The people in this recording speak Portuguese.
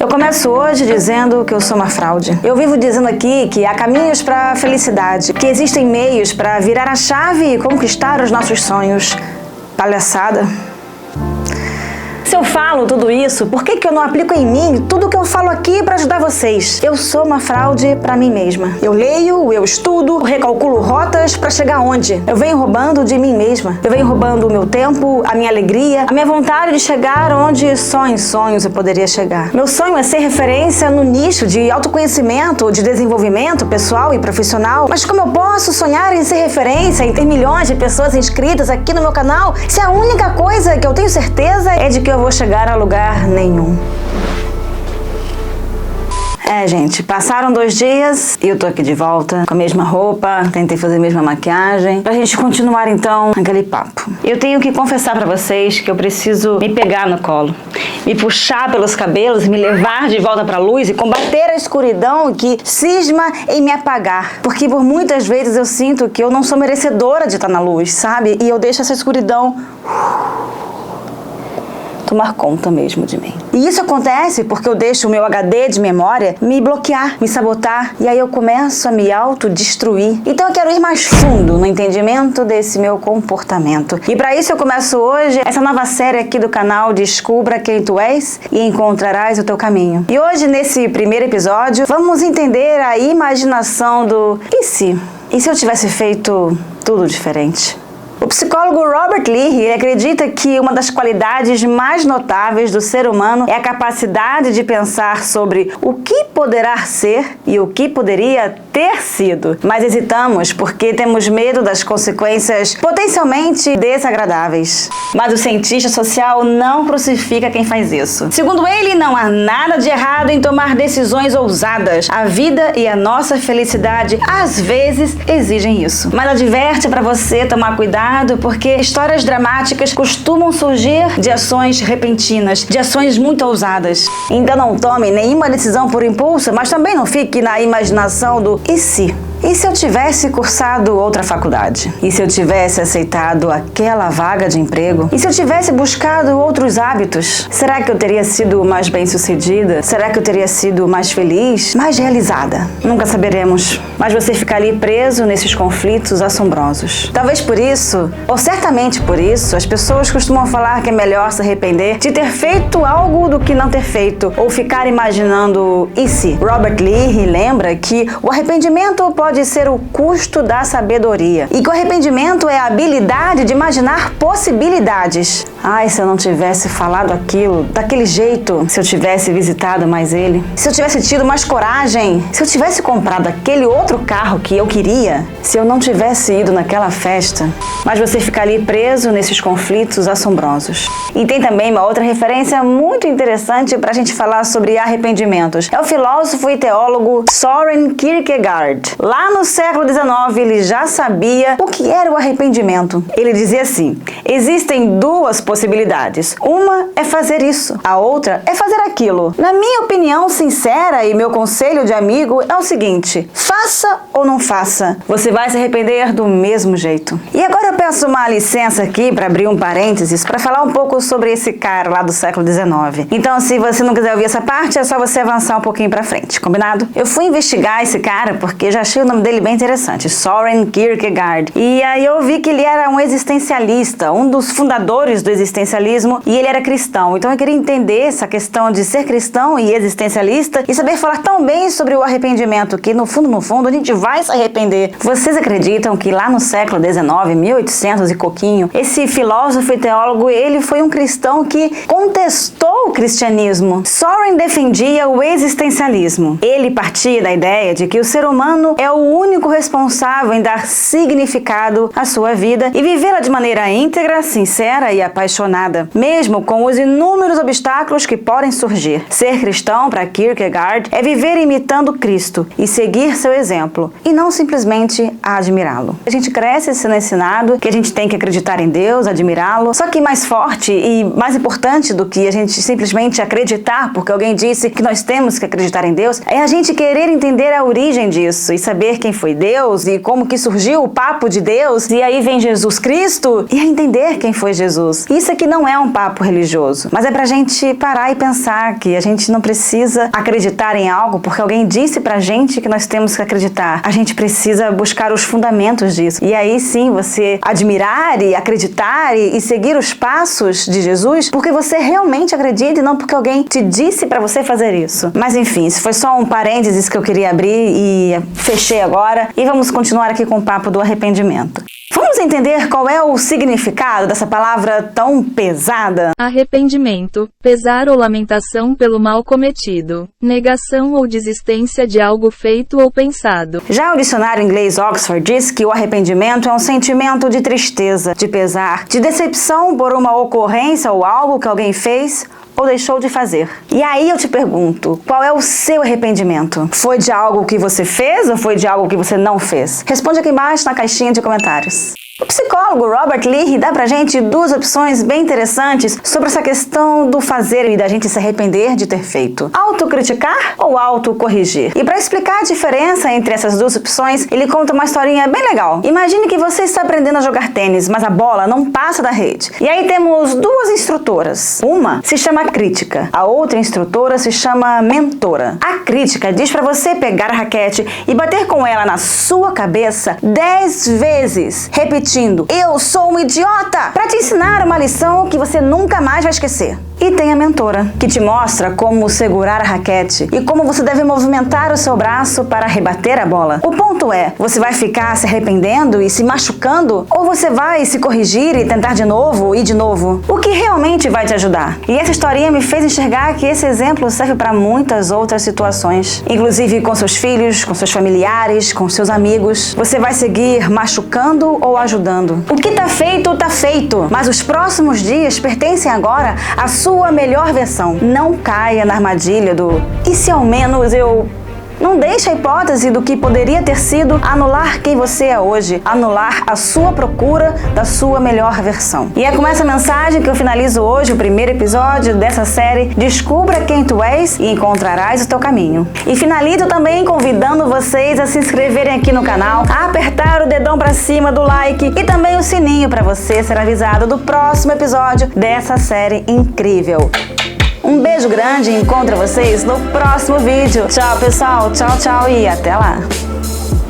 Eu começo hoje dizendo que eu sou uma fraude. Eu vivo dizendo aqui que há caminhos para a felicidade, que existem meios para virar a chave e conquistar os nossos sonhos. Palhaçada. Se eu falo tudo isso, por que eu não aplico em mim tudo que eu falo aqui para ajudar vocês? Eu sou uma fraude para mim mesma. Eu leio, eu estudo, eu recalculo rotas para chegar onde? Eu venho roubando de mim mesma. Eu venho roubando o meu tempo, a minha alegria, a minha vontade de chegar onde só em sonhos eu poderia chegar. Meu sonho é ser referência no nicho de autoconhecimento, de desenvolvimento pessoal e profissional. Mas como eu posso sonhar em ser referência, em ter milhões de pessoas inscritas aqui no meu canal, se a única coisa que eu tenho certeza é de que eu vou chegar a lugar nenhum? Gente, passaram 2 dias e eu tô aqui de volta com a mesma roupa, tentei fazer a mesma maquiagem, pra gente continuar então aquele papo. Eu tenho que confessar pra vocês que eu preciso me pegar no colo, me puxar pelos cabelos, me levar de volta pra luz e combater a escuridão que cisma em me apagar. Porque por muitas vezes eu sinto que eu não sou merecedora de estar na luz, sabe? E eu deixo essa escuridão tomar conta mesmo de mim. E isso acontece porque eu deixo o meu HD de memória me bloquear, me sabotar, e aí eu começo a me autodestruir. Então eu quero ir mais fundo no entendimento desse meu comportamento. E para isso eu começo hoje essa nova série aqui do canal Descubra Quem Tu És e Encontrarás o Teu Caminho. E hoje, nesse primeiro episódio, vamos entender a imaginação do e se? E se eu tivesse feito tudo diferente? O psicólogo Robert Leahy acredita que uma das qualidades mais notáveis do ser humano é a capacidade de pensar sobre o que poderá ser e o que poderia ter sido. Mas hesitamos porque temos medo das consequências potencialmente desagradáveis. Mas o cientista social não crucifica quem faz isso. Segundo ele, não há nada de errado em tomar decisões ousadas. A vida e a nossa felicidade às vezes exigem isso. Mas adverte para você tomar cuidado porque histórias dramáticas costumam surgir de ações repentinas, de ações muito ousadas. Então não tome nenhuma decisão por impulso, mas também não fique na imaginação do e se? E se eu tivesse cursado outra faculdade? E se eu tivesse aceitado aquela vaga de emprego? E se eu tivesse buscado outros hábitos? Será que eu teria sido mais bem-sucedida? Será que eu teria sido mais feliz? Mais realizada? Nunca saberemos. Mas você fica ali preso nesses conflitos assombrosos. Talvez por isso, ou certamente por isso, as pessoas costumam falar que é melhor se arrepender de ter feito algo do que não ter feito, ou ficar imaginando e se. Robert Leahy lembra que o arrependimento pode ser o custo da sabedoria e que o arrependimento é a habilidade de imaginar possibilidades. Ai, se eu não tivesse falado aquilo daquele jeito, se eu tivesse visitado mais ele, se eu tivesse tido mais coragem, se eu tivesse comprado aquele outro carro que eu queria, se eu não tivesse ido naquela festa. Mas você fica ali preso nesses conflitos assombrosos. E tem também uma outra referência muito interessante para a gente falar sobre arrependimentos. É o filósofo e teólogo Søren Kierkegaard. Lá no século XIX, ele já sabia o que era o arrependimento. Ele dizia assim: existem 2 possibilidades. Uma é fazer isso, a outra é fazer aquilo. Na minha opinião sincera e meu conselho de amigo é o seguinte: faça ou não faça, você vai se arrepender do mesmo jeito. E agora eu peço uma licença aqui para abrir um parênteses para falar um pouco sobre esse cara lá do século XIX. Então, se você não quiser ouvir essa parte, é só você avançar um pouquinho para frente, combinado? Eu fui investigar esse cara porque já achei o nome dele bem interessante, Søren Kierkegaard. E aí eu vi que ele era um existencialista, um dos fundadores do existencialismo, e ele era cristão. Então eu queria entender essa questão de ser cristão e existencialista e saber falar tão bem sobre o arrependimento, que no fundo, a gente vai se arrepender. Vocês acreditam que lá no século XIX, 1800 e pouquinho, esse filósofo e teólogo, ele foi um cristão que contestou o cristianismo? Søren defendia o existencialismo. Ele partia da ideia de que o ser humano é o único responsável em dar significado à sua vida e vivê-la de maneira íntegra, sincera e apaixonada, mesmo com os inúmeros obstáculos que podem surgir. Ser cristão, para Kierkegaard, é viver imitando Cristo e seguir seu exemplo, e não simplesmente admirá-lo. A gente cresce sendo ensinado que a gente tem que acreditar em Deus, admirá-lo, só que mais forte e mais importante do que a gente simplesmente acreditar porque alguém disse que nós temos que acreditar em Deus, é a gente querer entender a origem disso e saber saber quem foi Deus e como que surgiu o papo de Deus, e aí vem Jesus Cristo, e a entender quem foi Jesus. Isso aqui não é um papo religioso, mas é pra gente parar e pensar que a gente não precisa acreditar em algo porque alguém disse pra gente que nós temos que acreditar. A gente precisa buscar os fundamentos disso. E aí sim você admirar e acreditar e seguir os passos de Jesus porque você realmente acredita e não porque alguém te disse pra você fazer isso. Mas enfim, isso foi só um parênteses que eu queria abrir e fechei agora. E vamos continuar aqui com o papo do arrependimento. Vamos entender qual é o significado dessa palavra tão pesada? Arrependimento, pesar ou lamentação pelo mal cometido, negação ou desistência de algo feito ou pensado. Já o dicionário inglês Oxford diz que o arrependimento é um sentimento de tristeza, de pesar, de decepção por uma ocorrência ou algo que alguém fez ou deixou de fazer. E aí eu te pergunto, qual é o seu arrependimento? Foi de algo que você fez ou foi de algo que você não fez? Responde aqui embaixo na caixinha de comentários. O psicólogo Robert Lee dá pra gente duas opções bem interessantes sobre essa questão do fazer e da gente se arrepender de ter feito. Autocriticar ou autocorrigir? E para explicar a diferença entre essas duas opções, ele conta uma historinha bem legal. Imagine que você está aprendendo a jogar tênis, mas a bola não passa da rede. E aí temos duas instrutoras. Uma se chama crítica, a outra instrutora se chama mentora. A crítica diz pra você pegar a raquete e bater com ela na sua cabeça 10 vezes, repetindo: eu sou um idiota, para te ensinar uma lição que você nunca mais vai esquecer. E tem a mentora, que te mostra como segurar a raquete e como você deve movimentar o seu braço para rebater a bola. O ponto é, você vai ficar se arrependendo e se machucando? Ou você vai se corrigir e tentar de novo e de novo? O que realmente vai te ajudar? E essa historinha me fez enxergar que esse exemplo serve para muitas outras situações. Inclusive com seus filhos, com seus familiares, com seus amigos. Você vai seguir machucando ou ajudando? O que tá feito, mas os próximos dias pertencem agora à sua melhor versão. Não caia na armadilha do "e se ao menos eu..." Não deixe a hipótese do que poderia ter sido anular quem você é hoje, anular a sua procura da sua melhor versão. E é com essa mensagem que eu finalizo hoje o primeiro episódio dessa série Descubra Quem Tu És e Encontrarás o Teu Caminho. E finalizo também convidando vocês a se inscreverem aqui no canal, a apertar o dedão pra cima do like e também o sininho para você ser avisado do próximo episódio dessa série incrível. Um beijo grande e encontro vocês no próximo vídeo. Tchau, pessoal. Tchau, tchau e até lá.